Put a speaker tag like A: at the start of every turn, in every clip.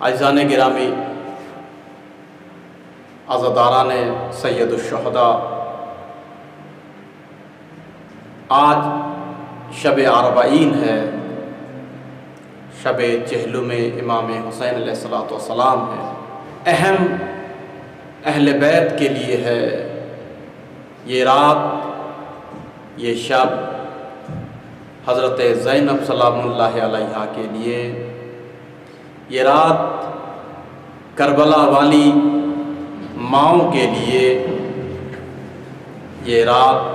A: عزیزان گرامی، عزاداران سید الشہداء، آج شب اربعین ہے، شب چہلم امام حسین علیہ السلام ہے۔ اہم اہل بیت کے لیے ہے یہ رات، یہ شب حضرت زینب سلام اللہ علیہا کے لیے، یہ رات کربلا والی ماؤں کے لیے، یہ رات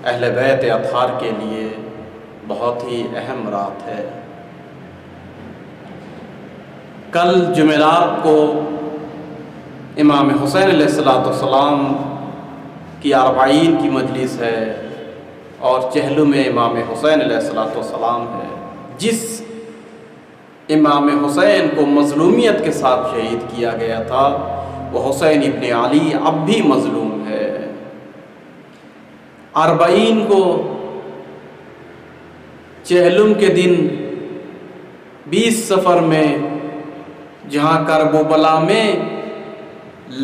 A: اہل بیت اطہار کے لیے بہت ہی اہم رات ہے۔ کل جمعرات کو امام حسین علیہ السلام کی اربعین کی مجلس ہے اور چہلم امام حسین علیہ السلام ہے۔ جس امام حسین کو مظلومیت کے ساتھ شہید کیا گیا تھا وہ حسین ابن علی اب بھی مظلوم ہے۔ اربعین کو چہلم کے دن 20 سفر میں، جہاں کرب و بلا میں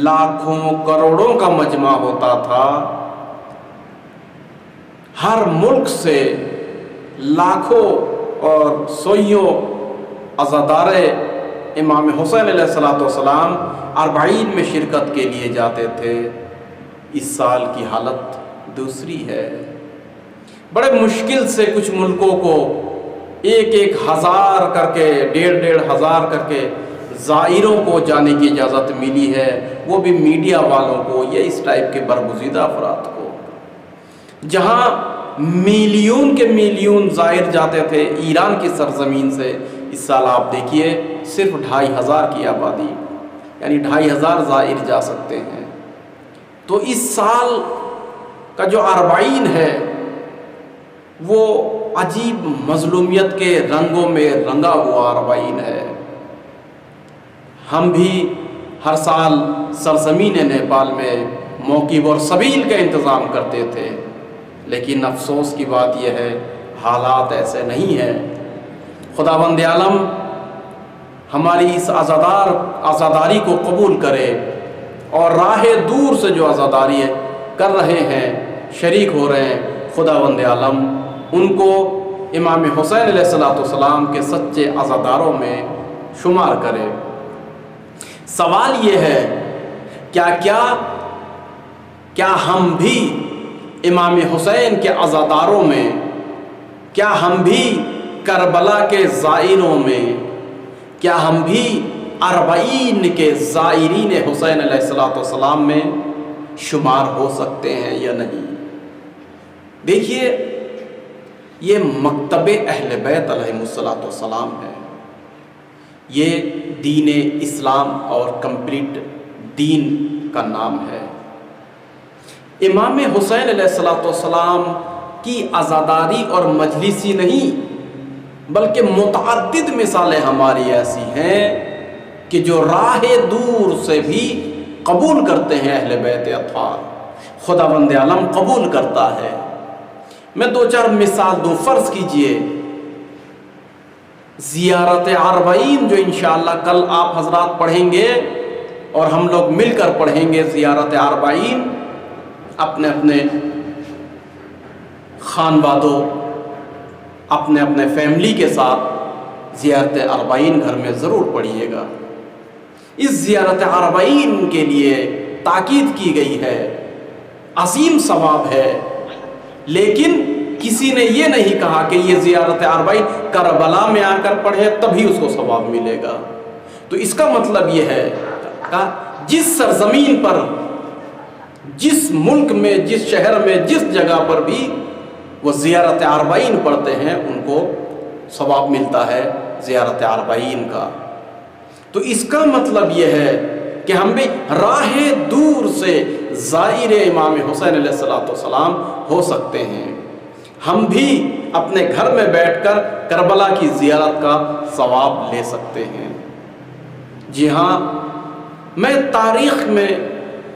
A: لاکھوں کروڑوں کا مجمع ہوتا تھا، ہر ملک سے لاکھوں اور سوئیوں عزادار امام حسین علیہ السلام اربعین میں شرکت کے لیے جاتے تھے۔ اس سال کی حالت دوسری ہے۔ بڑے مشکل سے کچھ ملکوں کو 1,000 کر کے، 1,500 کر کے زائروں کو جانے کی اجازت ملی ہے، وہ بھی میڈیا والوں کو یا اس ٹائپ کے برگزیدہ افراد کو۔ جہاں میلیون کے میلیون زائر جاتے تھے ایران کی سرزمین سے، اس سال آپ دیکھیے صرف 2,500 کی آبادی، یعنی 2,500 زائر جا سکتے ہیں۔ تو اس سال کا جو اربعین ہے وہ عجیب مظلومیت کے رنگوں میں رنگا ہوا اربعین ہے۔ ہم بھی ہر سال سرزمین نیپال میں موکب اور سبیل کا انتظام کرتے تھے، لیکن افسوس کی بات یہ ہے حالات ایسے نہیں ہیں۔ خداوند عالم ہماری اس عزاداری کو قبول کرے اور راہ دور سے جو عزاداری کر رہے ہیں، شریک ہو رہے ہیں، خداوند عالم ان کو امام حسین علیہ السلام کے سچے عزاداروں میں شمار کرے۔ سوال یہ ہے کیا ہم بھی امام حسین کے عزاداروں میں، کیا ہم بھی کربلا کے زائروں میں، کیا ہم بھی اربعین کے زائرین حسین علیہ السلام میں شمار ہو سکتے ہیں یا نہیں؟ دیکھیے، یہ مکتب اہل بیت علیہ السلام ہے، یہ دین اسلام اور کمپلیٹ دین کا نام ہے۔ امام حسین علیہ السلام کی عزاداری اور مجلسی نہیں، بلکہ متعدد مثالیں ہماری ایسی ہیں کہ جو راہ دور سے بھی قبول کرتے ہیں اہل بیت اطہار۔ خداوند عالم قبول کرتا ہے۔ میں 2-4 مثال دوں۔ فرض کیجئے زیارت اربعین جو انشاءاللہ کل آپ حضرات پڑھیں گے اور ہم لوگ مل کر پڑھیں گے زیارت اربعین، اپنے اپنے خانوادوں، اپنے فیملی کے ساتھ زیارت اربعین گھر میں ضرور پڑھیے گا۔ اس زیارت اربعین کے لیے تاکید کی گئی ہے، عظیم ثواب ہے، لیکن کسی نے یہ نہیں کہا کہ یہ زیارت اربعین کربلا میں آ کر پڑھے تبھی اس کو ثواب ملے گا۔ تو اس کا مطلب یہ ہے کہ جس سرزمین پر، جس ملک میں، جس شہر میں، جس جگہ پر بھی وہ زیارت اربعین پڑھتے ہیں ان کو ثواب ملتا ہے زیارت اربعین کا۔ تو اس کا مطلب یہ ہے کہ ہم بھی راہ دور سے زائر امام حسین علیہ السلام ہو سکتے ہیں۔ ہم بھی اپنے گھر میں بیٹھ کر کربلا کی زیارت کا ثواب لے سکتے ہیں۔ جی ہاں، میں تاریخ میں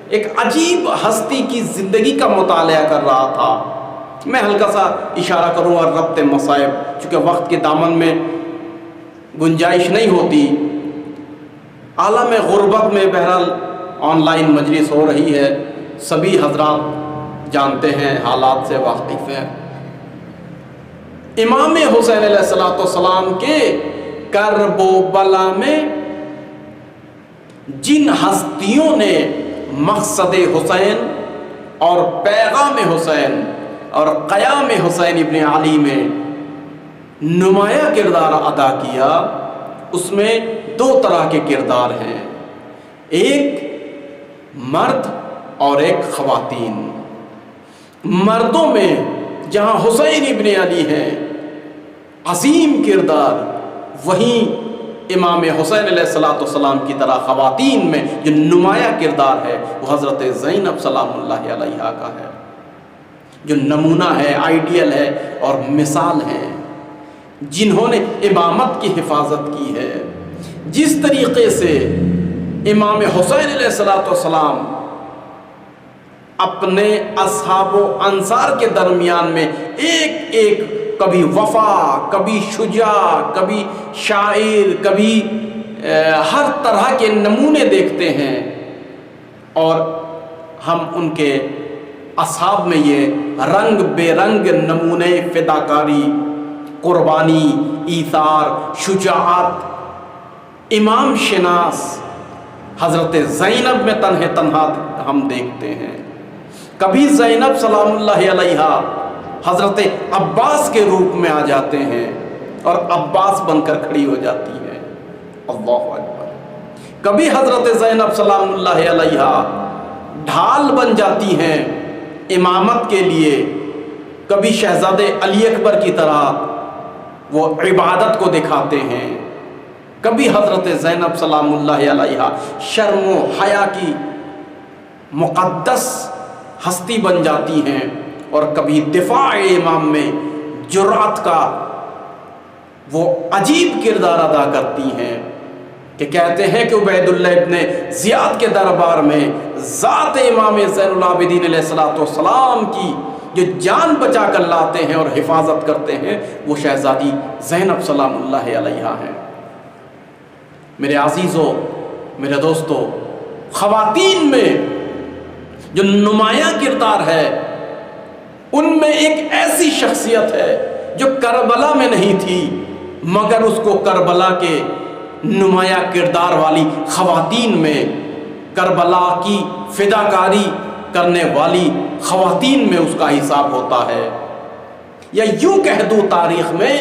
A: ایک عجیب ہستی کی زندگی کا مطالعہ کر رہا تھا۔ میں ہلکا سا اشارہ کروں اور ربط مصائب، چونکہ وقت کے دامن میں گنجائش نہیں ہوتی، عالم غربت میں بہرحال آن لائن مجلس ہو رہی ہے، سبھی حضرات جانتے ہیں، حالات سے واقف ہیں۔ امام حسین علیہ السلام کے کرب و بلا میں جن ہستیوں نے مقصد حسین اور پیغام حسین اور قیام حسین ابن علی میں نمایاں کردار ادا کیا، اس میں دو طرح کے کردار ہیں، ایک مرد اور ایک خواتین۔ مردوں میں جہاں حسین ابن علی ہیں عظیم کردار، وہیں امام حسین علیہ السلام کی طرح خواتین میں جو نمایاں کردار ہے وہ حضرت زینب سلام اللہ علیہا کا ہے، جو نمونہ ہے، آئیڈیل ہے اور مثال ہے، جنہوں نے امامت کی حفاظت کی ہے۔ جس طریقے سے امام حسین علیہ السلام اپنے اصحاب و انصار کے درمیان میں ایک ایک، کبھی وفا، کبھی شجاع، کبھی شاعر، کبھی ہر طرح کے نمونے دیکھتے ہیں، اور ہم ان کے اصحاب میں یہ رنگ بے رنگ نمونے فداکاری، قربانی، ایثار، شجاعت، امام شناس حضرت زینب میں تنہا ہم دیکھتے ہیں۔ کبھی زینب سلام اللہ علیہا حضرت عباس کے روپ میں آ جاتے ہیں اور عباس بن کر کھڑی ہو جاتی ہے، اللہ اکبر۔ کبھی حضرت زینب سلام اللہ علیہا ڈھال بن جاتی ہیں امامت کے لیے، کبھی شہزادے علی اکبر کی طرح وہ عبادت کو دکھاتے ہیں، کبھی حضرت زینب سلام اللہ علیہا شرم و حیا کی مقدس ہستی بن جاتی ہیں، اور کبھی دفاع امام میں جرأت کا وہ عجیب کردار ادا کرتی ہیں کہ کہتے ہیں کہ عبید اللہ ابن زیاد کے دربار میں ذات امام زین العابدین علیہ السلام کی جو جان بچا کر لاتے ہیں اور حفاظت کرتے ہیں وہ شہزادی زینب سلام اللہ علیہا ہیں۔ میرے عزیزوں، میرے دوستوں، خواتین میں جو نمایاں کردار ہے ان میں ایک ایسی شخصیت ہے جو کربلا میں نہیں تھی، مگر اس کو کربلا کے نمایاں کردار والی خواتین میں، کربلا کی فداکاری کرنے والی خواتین میں اس کا حساب ہوتا ہے۔ یا یوں کہہ دوں تاریخ میں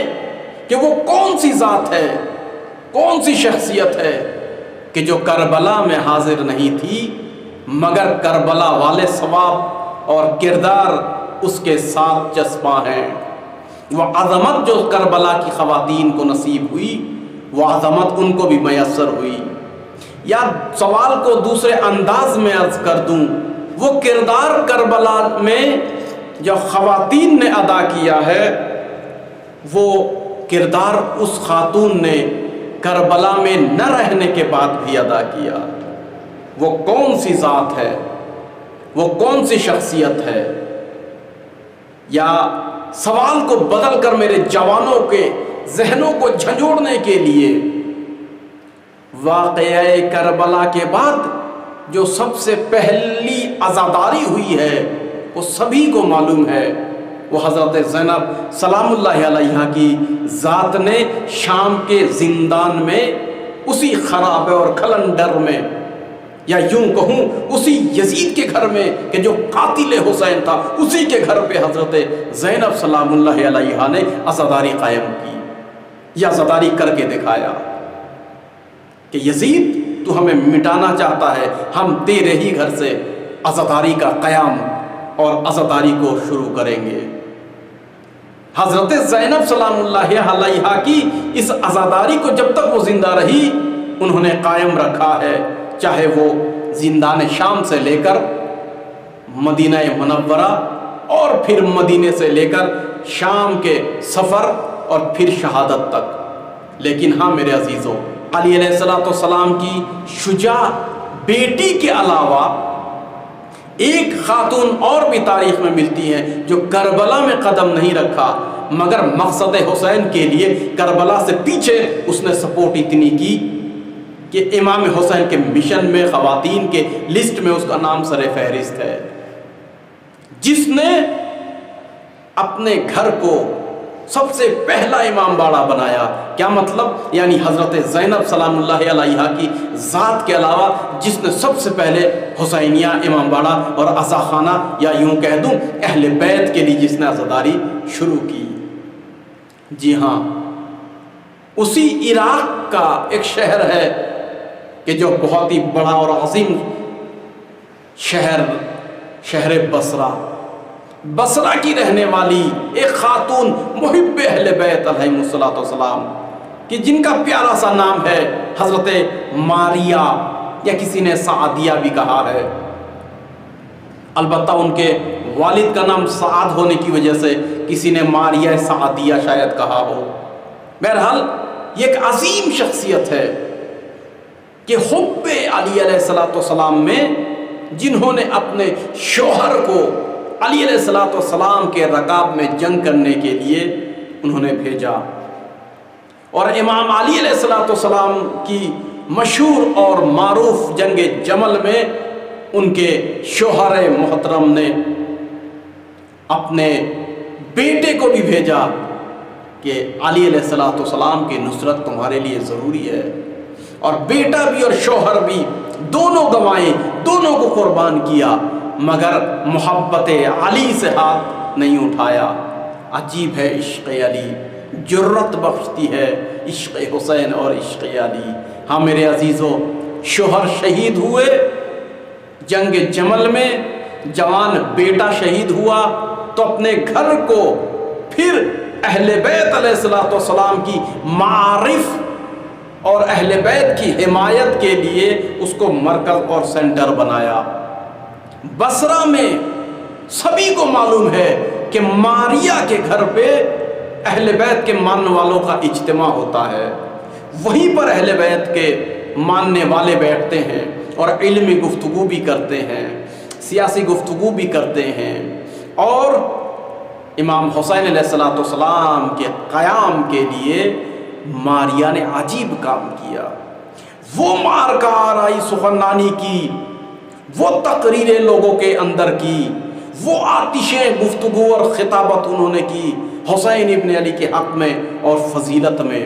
A: کہ وہ کون سی ذات ہے، کون سی شخصیت ہے کہ جو کربلا میں حاضر نہیں تھی، مگر کربلا والے ثواب اور کردار اس کے ساتھ چسپاں ہیں۔ وہ عظمت جو کربلا کی خواتین کو نصیب ہوئی، وہ عظمت ان کو بھی میسر ہوئی۔ یا سوال کو دوسرے انداز میں عرض کر دوں، وہ کردار کربلا میں جو خواتین نے ادا کیا ہے، وہ کردار اس خاتون نے کربلا میں نہ رہنے کے بعد بھی ادا کیا۔ وہ کون سی ذات ہے، وہ کون سی شخصیت ہے؟ یا سوال کو بدل کر میرے جوانوں کے ذہنوں کو جھنجھوڑنے کے لیے، واقعہ کربلا کے بعد جو سب سے پہلی عزاداری ہوئی ہے وہ سبھی کو معلوم ہے، وہ حضرت زینب سلام اللہ علیہا کی ذات نے شام کے زندان میں، اسی خرابے اور کھلنڈر میں، یا یوں کہوں اسی یزید کے گھر میں کہ جو قاتل حسین تھا، اسی کے گھر پہ حضرت زینب سلام اللہ علیہا نے عزاداری قائم کی، یا عزاداری کر کے دکھایا کہ یزید تو ہمیں مٹانا چاہتا ہے، ہم تیرے ہی گھر سے عزاداری کا قیام اور عزاداری کو شروع کریں گے۔ حضرت زینب سلام اللہ علیہا کی اس عزاداری کو جب تک وہ زندہ رہی انہوں نے قائم رکھا ہے، چاہے وہ زندان شام سے لے کر مدینہ منورہ، اور پھر مدینے سے لے کر شام کے سفر اور پھر شہادت تک۔ لیکن ہاں میرے عزیزوں، علی علیہ السلام کی شجاع بیٹی کے علاوہ ایک خاتون اور بھی تاریخ میں ملتی ہے جو کربلا میں قدم نہیں رکھا، مگر مقصد حسین کے لیے کربلا سے پیچھے اس نے سپورٹ اتنی کی کہ امام حسین کے مشن میں خواتین کے لسٹ میں اس کا نام سر فہرست ہے، جس نے اپنے گھر کو سب سے پہلا امام باڑہ بنایا۔ کیا مطلب؟ یعنی حضرت زینب سلام اللہ علیہا کی ذات کے علاوہ جس نے سب سے پہلے حسینیہ امام باڑہ اور عزا خانہ یا یوں کہہ دوں اہل بیت کے لیے جس نے عزاداری شروع کی۔ جی ہاں، اسی عراق کا ایک شہر ہے کہ جو بہت ہی بڑا اور عظیم شہر بصرہ کی رہنے والی ایک خاتون محب اہل بیت علیہم الصلوۃ والسلام کہ جن کا پیارا سا نام ہے حضرت ماریہ، یا کسی نے سعدیہ بھی کہا ہے، البتہ ان کے والد کا نام سعد ہونے کی وجہ سے کسی نے ماریہ سعدیہ شاید کہا ہو۔ بہرحال یہ ایک عظیم شخصیت ہے کہ حب علی علیہ الصلوۃ والسلام میں جنہوں نے اپنے شوہر کو علی علیہ الصلوۃ والسلام کے رکاب میں جنگ کرنے کے لیے انہوں نے بھیجا، اور امام علی علیہ الصلوۃ والسلام کی مشہور اور معروف جنگ جمل میں ان کے شوہر محترم نے اپنے بیٹے کو بھی بھیجا کہ علی علیہ الصلوۃ والسلام کی نصرت تمہارے لیے ضروری ہے، اور بیٹا بھی اور شوہر بھی دونوں گوائے، دونوں کو قربان کیا، مگر محبت علی سے ہاتھ نہیں اٹھایا۔ عجیب ہے عشق علی، جرت بخشتی ہے عشق حسین اور عشق علی۔ ہاں میرے عزیزو، شوہر شہید ہوئے جنگ جمل میں، جوان بیٹا شہید ہوا، تو اپنے گھر کو پھر اہل بیت علیہ الصلوۃ والسلام کی معارف اور اہل بیت کی حمایت کے لیے اس کو مرکز اور سینٹر بنایا۔ بصرہ میں سبھی کو معلوم ہے کہ ماریہ کے گھر پہ اہل بیت کے ماننے والوں کا اجتماع ہوتا ہے، وہیں پر اہل بیت کے ماننے والے بیٹھتے ہیں اور علمی گفتگو بھی کرتے ہیں، سیاسی گفتگو بھی کرتے ہیں، اور امام حسین علیہ الصلوۃ والسلام کے قیام کے لیے ماریہ نے عجیب کام کیا۔ وہ مارکہ آرائی سخنرانی کی، وہ تقریریں لوگوں کے اندر کی، وہ آتشیں گفتگو اور خطابت انہوں نے کی حسین ابن علی کے حق میں اور فضیلت میں،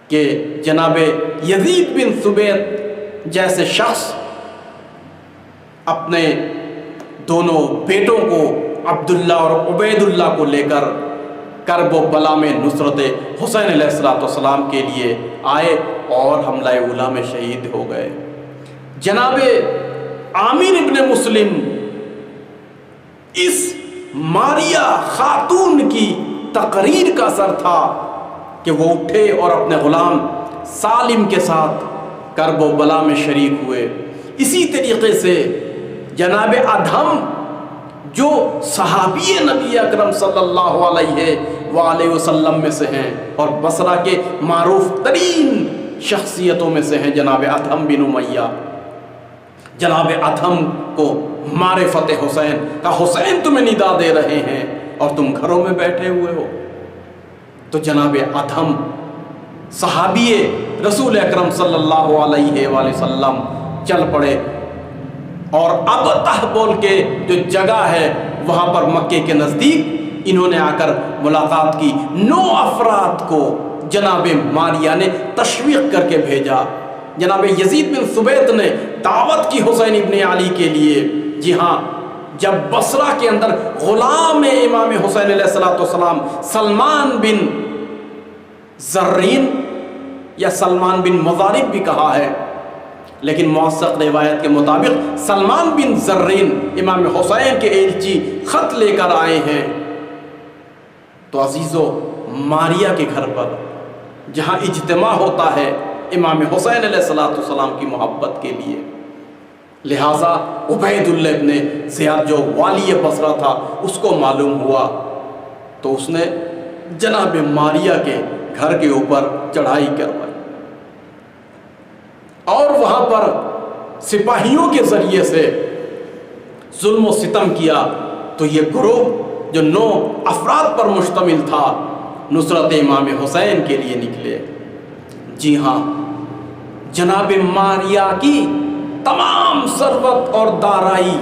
A: کہ جناب یزید بن ثبیت جیسے شخص اپنے دونوں بیٹوں کو عبداللہ اور عبید اللہ کو لے کر کرب و بلا میں نصرت حسین علیہ الصلوۃ والسلام کے لیے آئے اور حملہ اولیٰ میں شہید ہو گئے۔ جناب عامر ابن مسلم اس ماریہ خاتون کی تقریر کا اثر تھا کہ وہ اٹھے اور اپنے غلام سالم کے ساتھ کرب و بلا میں شریک ہوئے۔ اسی طریقے سے جناب ادھم جو صحابی نبی اکرم صلی اللہ علیہ وآلہ وسلم میں سے ہیں اور بصرہ کے معروف ترین شخصیتوں میں سے ہیں، جناب ادھم بن امیہ، جناب ادھم کو معرفت حسین کا حسین تمہیں ندا دے رہے ہیں اور تم گھروں میں بیٹھے ہوئے ہو، تو جناب ادھم صحابی رسول اکرم صلی اللہ علیہ وآلہ وسلم چل پڑے، اور ابتہ بول کے جو جگہ ہے وہاں پر مکے کے نزدیک انہوں نے آ کر ملاقات کی۔ 9 افراد کو جناب ماریہ نے تشویق کر کے بھیجا۔ جناب یزید بن ثبیت نے دعوت کی حسین ابن علی کے لیے۔ جی ہاں، جب بصرہ کے اندر غلام امام حسین علیہ الصلوۃ والسلام سلمان بن زرین یا سلمان بن مضارب بھی کہا ہے، لیکن موثق روایت کے مطابق سلمان بن زرین امام حسین کے ایلچی خط لے کر آئے ہیں، تو عزیزو ماریہ کے گھر پر جہاں اجتماع ہوتا ہے امام حسین علیہ الصلوۃ والسلام کی محبت کے لیے، لہٰذا عبید اللہ ابن زیاد جو والی بصرہ تھا اس کو معلوم ہوا، تو اس نے جناب ماریہ کے گھر کے اوپر چڑھائی کروائی اور وہاں پر سپاہیوں کے ذریعے سے ظلم و ستم کیا، تو یہ گروہ جو 9 افراد پر مشتمل تھا نصرت امام حسین کے لیے نکلے۔ جی ہاں، جناب ماریہ کی تمام ثروت اور دارائی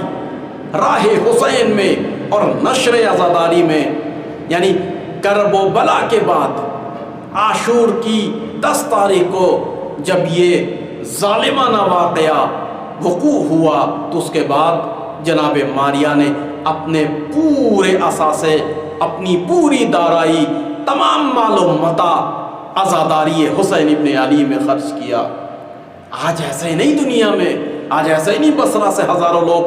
A: راہ حسین میں اور نشر عزاداری میں، یعنی کرب و بلا کے بعد عاشور کی 10 تاریخ کو جب یہ ظالمانہ واقعہ وقوع ہوا تو اس کے بعد جناب ماریہ نے اپنے پورے اثاثے، اپنی پوری دارائی، تمام مال و متاع عزاداری حسین ابن علی میں خرچ کیا۔ آج ایسے ہی نہیں دنیا میں، آج ایسے ہی نہیں بصرہ سے ہزاروں لوگ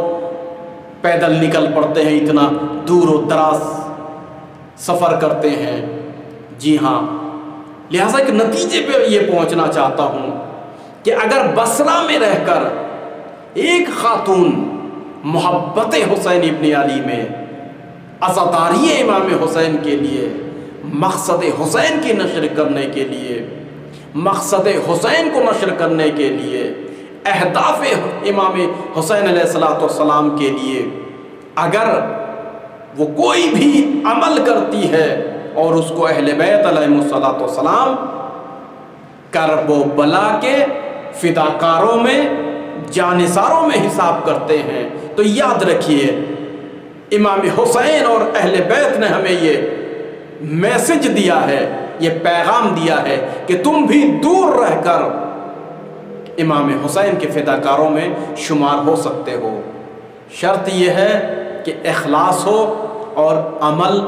A: پیدل نکل پڑتے ہیں، اتنا دور و دراز سفر کرتے ہیں۔ جی ہاں، لہٰذا ایک نتیجے پہ یہ پہنچنا چاہتا ہوں کہ اگر بصرہ میں رہ کر ایک خاتون محبت حسین ابن علی میں، عزاداری امام حسین کے لیے، مقصد حسین کی نشر کرنے کے لیے، مقصد حسین کو نشر کرنے کے لیے، اہداف امام حسین علیہ السلام کے لیے اگر وہ کوئی بھی عمل کرتی ہے اور اس کو اہل بیت علیہ السلام کرب و بلا کے فداکاروں میں، جانثاروں میں حساب کرتے ہیں، تو یاد رکھیے امام حسین اور اہل بیت نے ہمیں یہ میسج دیا ہے، یہ پیغام دیا ہے کہ تم بھی دور رہ کر امام حسین کے فداکاروں میں شمار ہو سکتے ہو۔ شرط یہ ہے کہ اخلاص ہو اور عمل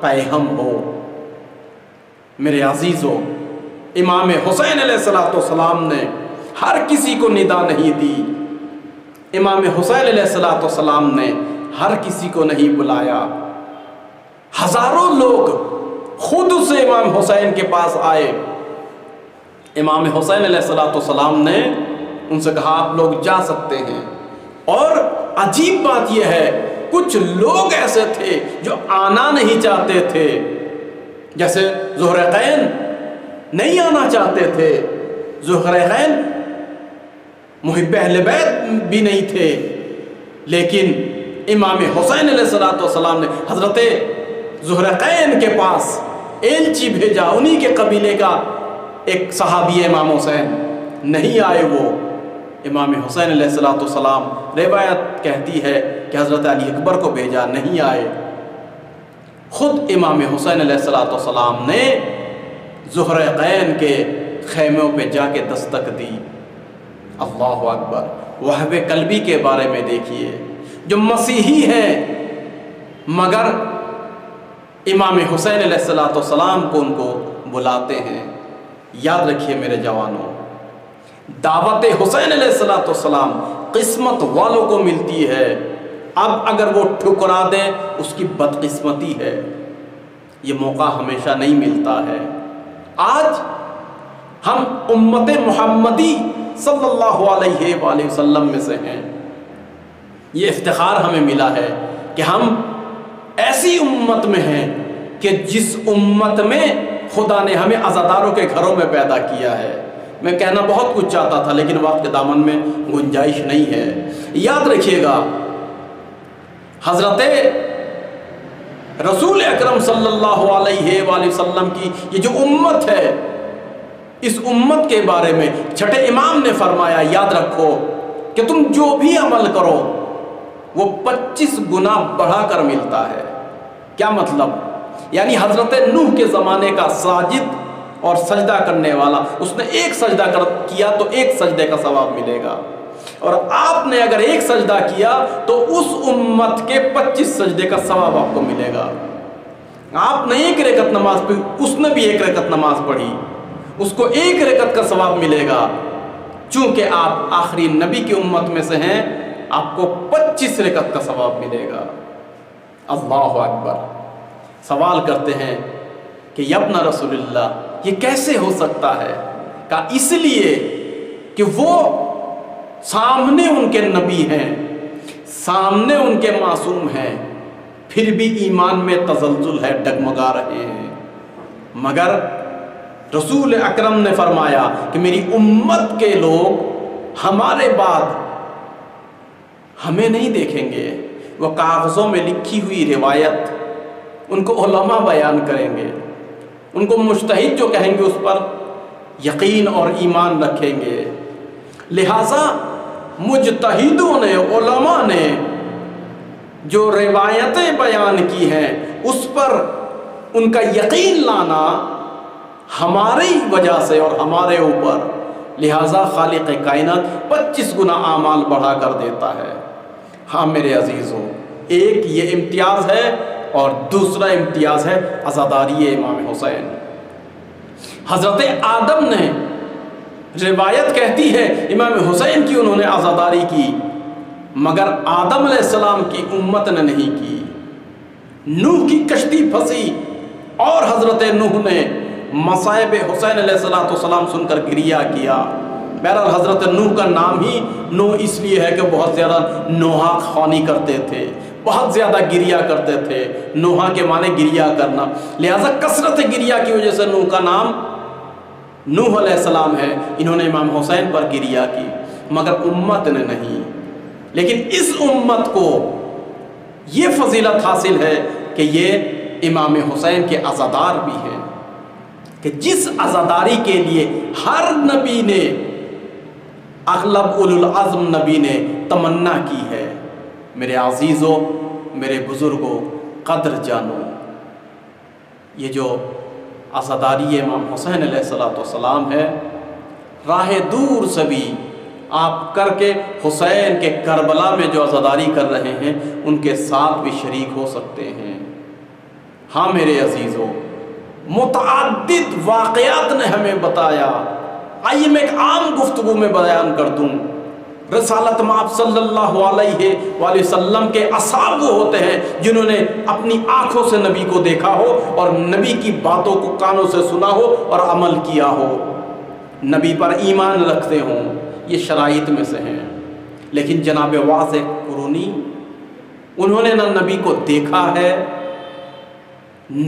A: پیہم ہو۔ میرے عزیزو، امام حسین علیہ السلام نے ہر کسی کو ندا نہیں دی، امام حسین علیہ السلام نے ہر کسی کو نہیں بلایا۔ ہزاروں لوگ خود سے امام حسین کے پاس آئے، امام حسین علیہ السلام نے ان سے کہا آپ لوگ جا سکتے ہیں۔ اور عجیب بات یہ ہے، کچھ لوگ ایسے تھے جو آنا نہیں چاہتے تھے، جیسے ذوالقرنین نہیں آنا چاہتے تھے، ذوالقرنین محب اہل بیت بھی نہیں تھے، لیکن امام حسین علیہ السلام نے حضرت ذوالقرنین کے پاس ایلچی بھیجا، انہی کے قبیلے کا ایک صحابی امام حسین، نہیں آئے وہ۔ امام حسین علیہ السلام، روایت کہتی ہے کہ حضرت علی اکبر کو بھیجا، نہیں آئے۔ خود امام حسین علیہ السلام نے ذوالقرنین کے خیموں پہ جا کے دستک دی۔ اللہ اکبر۔ وہب قلبی کے بارے میں دیکھیے، جو مسیحی ہیں مگر امام حسین علیہ السلام کو ان کو بلاتے ہیں۔ یاد رکھیے میرے جوانوں، دعوت حسین علیہ السلام قسمت والوں کو ملتی ہے، اب اگر وہ ٹھکرا دیں اس کی بدقسمتی ہے، یہ موقع ہمیشہ نہیں ملتا ہے۔ آج ہم امت محمدی صلی اللہ علیہ وآلہ وسلم میں سے ہیں، یہ افتخار ہمیں ملا ہے کہ ہم ایسی امت میں ہیں کہ جس امت میں خدا نے ہمیں عزاداروں کے گھروں میں پیدا کیا ہے۔ میں کہنا بہت کچھ چاہتا تھا لیکن وقت کے دامن میں گنجائش نہیں ہے۔ یاد رکھیے گا، حضرت رسول اکرم صلی اللہ علیہ وآلہ وسلم کی یہ جو امت ہے، اس امت کے بارے میں چھٹے امام نے فرمایا، یاد رکھو کہ تم جو بھی عمل کرو وہ 25 گنا بڑھا کر ملتا ہے۔ کیا مطلب؟ یعنی حضرت نوح کے زمانے کا ساجد اور سجدہ کرنے والا، اس نے ایک سجدہ کیا تو ایک سجدے کا ثواب ملے گا، اور آپ نے اگر ایک سجدہ کیا تو اس امت کے 25 سجدے کا ثواب آپ کو ملے گا۔ آپ نے ایک رکعت نماز پڑھی، اس نے بھی ایک رکعت نماز پڑھی، اس کو ایک رکعت کا ثواب ملے گا۔ چونکہ آپ آخری نبی کی امت میں سے ہیں، آپ کو 25 رکعت کا ثواب ملے گا۔ اللہ اکبر۔ سوال کرتے ہیں کہ یا ابن رسول اللہ، یہ کیسے ہو سکتا ہے؟ کہا اس لیے کہ وہ سامنے ان کے نبی ہیں، سامنے ان کے معصوم ہیں، پھر بھی ایمان میں تزلزل ہے، ڈگمگا رہے ہیں۔ مگر رسول اکرم نے فرمایا کہ میری امت کے لوگ ہمارے بعد ہمیں نہیں دیکھیں گے، وہ کاغذوں میں لکھی ہوئی روایت ان کو علماء بیان کریں گے، ان کو مجتہد جو کہیں گے اس پر یقین اور ایمان رکھیں گے، لہٰذا مجتہدوں نے، علماء نے جو روایتیں بیان کی ہیں اس پر ان کا یقین لانا ہماری وجہ سے اور ہمارے اوپر، لہٰذا خالق کائنات 25 گنا اعمال بڑھا کر دیتا ہے۔ ہاں میرے عزیزوں، ایک یہ امتیاز ہے اور دوسرا امتیاز ہے عزاداری امام حسین۔ حضرت آدم نے، روایت کہتی ہے امام حسین کی انہوں نے عزاداری کی، مگر آدم علیہ السلام کی امت نے نہیں کی۔ نوح کی کشتی پھنسی اور حضرت نوح نے مصائب حسین علیہ السلام سن کر گریہ کیا۔ بہرحال حضرت نوح کا نام ہی نوح اس لیے ہے کہ بہت زیادہ نوحہ خوانی کرتے تھے، بہت زیادہ گریہ کرتے تھے۔ نوحہ کے معنی گریہ کرنا، لہذا کثرت گریہ کی وجہ سے نوح کا نام نوح علیہ السلام ہے۔ انہوں نے امام حسین پر گریہ کی مگر امت نے نہیں۔ لیکن اس امت کو یہ فضیلت حاصل ہے کہ یہ امام حسین کے عزادار بھی ہیں، کہ جس عزاداری کے لیے ہر نبی نے، اغلب اولو العزم نبی نے تمنا کی ہے۔ میرے عزیزوں، میرے بزرگوں، قدر جانو، یہ جو عزاداری امام حسین علیہ السلام ہے، راہ دور سے بھی آپ کر کے حسین کے کربلا میں جو عزاداری کر رہے ہیں ان کے ساتھ بھی شریک ہو سکتے ہیں۔ ہاں میرے عزیزوں، متعدد واقعات نے ہمیں بتایا۔ آئیے میں ایک عام گفتگو میں بیان کر دوں۔ رسالت مآب صلی اللہ علیہ وآلہ وسلم کے اصحاب وہ ہوتے ہیں جنہوں نے اپنی آنکھوں سے نبی کو دیکھا ہو اور نبی کی باتوں کو کانوں سے سنا ہو اور عمل کیا ہو، نبی پر ایمان رکھتے ہوں۔ یہ شرائط میں سے ہیں۔ لیکن جناب واضح قرونی، انہوں نے نہ نبی کو دیکھا ہے،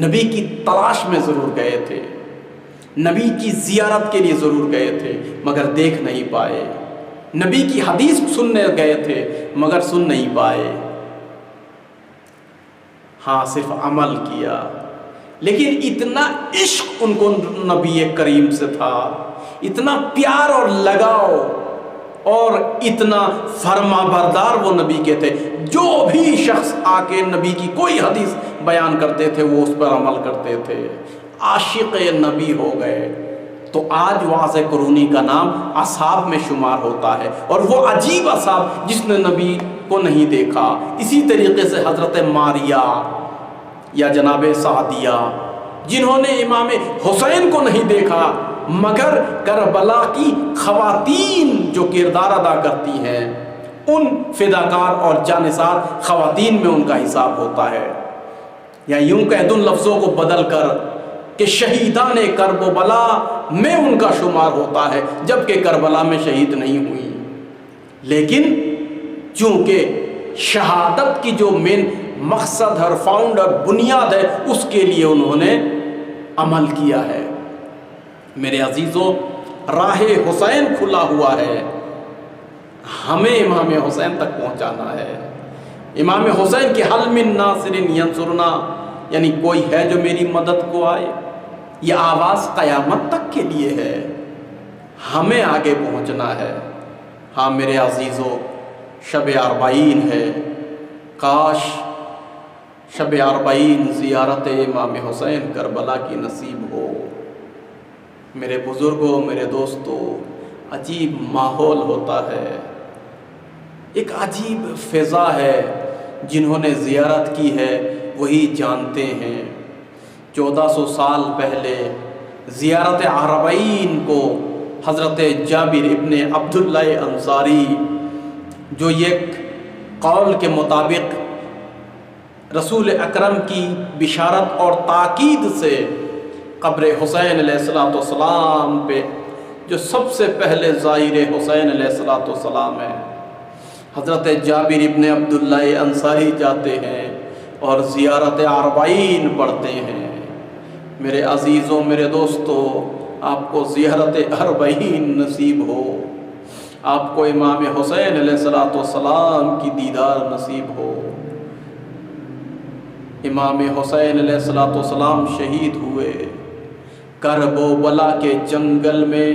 A: نبی کی تلاش میں ضرور گئے تھے، نبی کی زیارت کے لیے ضرور گئے تھے مگر دیکھ نہیں پائے، نبی کی حدیث سننے گئے تھے مگر سن نہیں پائے، ہاں صرف عمل کیا۔ لیکن اتنا عشق ان کو نبی کریم سے تھا، اتنا پیار اور لگاؤ اور اتنا فرما بردار وہ نبی کے تھے، جو بھی شخص آ کے نبی کی کوئی حدیث بیان کرتے تھے وہ اس پر عمل کرتے تھے، عاشق نبی ہو گئے۔ تو آج واضح قرونی کا نام اصحاب میں شمار ہوتا ہے، اور وہ عجیب اصحاب جس نے نبی کو نہیں دیکھا۔ اسی طریقے سے حضرت ماریہ یا جناب سعدیہ، جنہوں نے امام حسین کو نہیں دیکھا مگر کربلا کی خواتین جو کردار ادا کرتی ہیں، ان فداکار اور جانثار خواتین میں ان کا حساب ہوتا ہے، یا یوں کہہ دوں لفظوں کو بدل کر کہ شہیدان کربلا میں ان کا شمار ہوتا ہے، جبکہ کربلا میں شہید نہیں ہوئی۔ لیکن چونکہ شہادت کی جو مین مقصد اور فاؤنڈر بنیاد ہے، اس کے لیے انہوں نے عمل کیا ہے۔ میرے عزیزوں، راہ حسین کھلا ہوا ہے، ہمیں امام حسین تک پہنچانا ہے۔ امام حسین کی حل من ناصر ینصرنا، یعنی کوئی ہے جو میری مدد کو آئے، یہ آواز قیامت تک کے لیے ہے، ہمیں آگے پہنچنا ہے۔ ہاں میرے عزیزوں، شب اربعین ہے، کاش شب اربعین زیارت امام حسین کربلا کی نصیب ہو۔ میرے بزرگوں، میرے دوستوں، عجیب ماحول ہوتا ہے، ایک عجیب فضا ہے، جنہوں نے زیارت کی ہے وہی جانتے ہیں۔ 1400 سال پہلے زیارت اربعین کو حضرت جابر ابن عبداللہ انصاری، جو ایک قول کے مطابق رسول اکرم کی بشارت اور تاکید سے قبر حسین علیہ السلام پہ جو سب سے پہلے زائر حسین علیہ السلام ہے، حضرت جابر ابن عبداللہ انصاری جاتے ہیں اور زیارت اربعین پڑھتے ہیں۔ میرے عزیزوں، میرے دوستوں، آپ کو زیارت اربعین نصیب ہو، آپ کو امام حسین علیہ السلام کی دیدار نصیب ہو۔ امام حسین علیہ السلام شہید ہوئے، کرب و بلا کے جنگل میں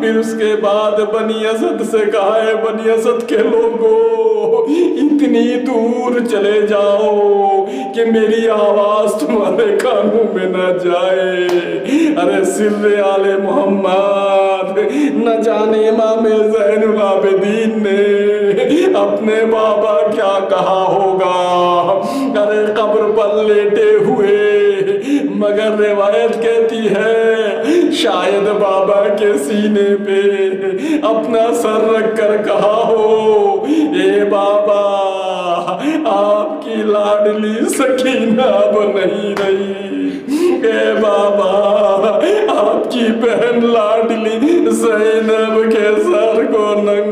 A: پھر اس کے بعد بنی اسد سے کہا ہے بنی اسد کے لوگوں اتنی دور چلے جاؤ کہ میری آواز تمہارے کانوں میں نہ جائے. ارے سر آل محمد نہ جانے امام زین العابدین نے اپنے بابا کیا کہا ہوگا. ارے قبر پر لیٹے ہوئے مگر روایت کہتی ہے شاید بابا کے سینے پہ اپنا سر رکھ کر کہا ہو اے بابا آپ کی لاڈلی سکینہ اب نہیں رہی. اے بابا آپ کی بہن لاڈلی زینب کے سر کو ننگا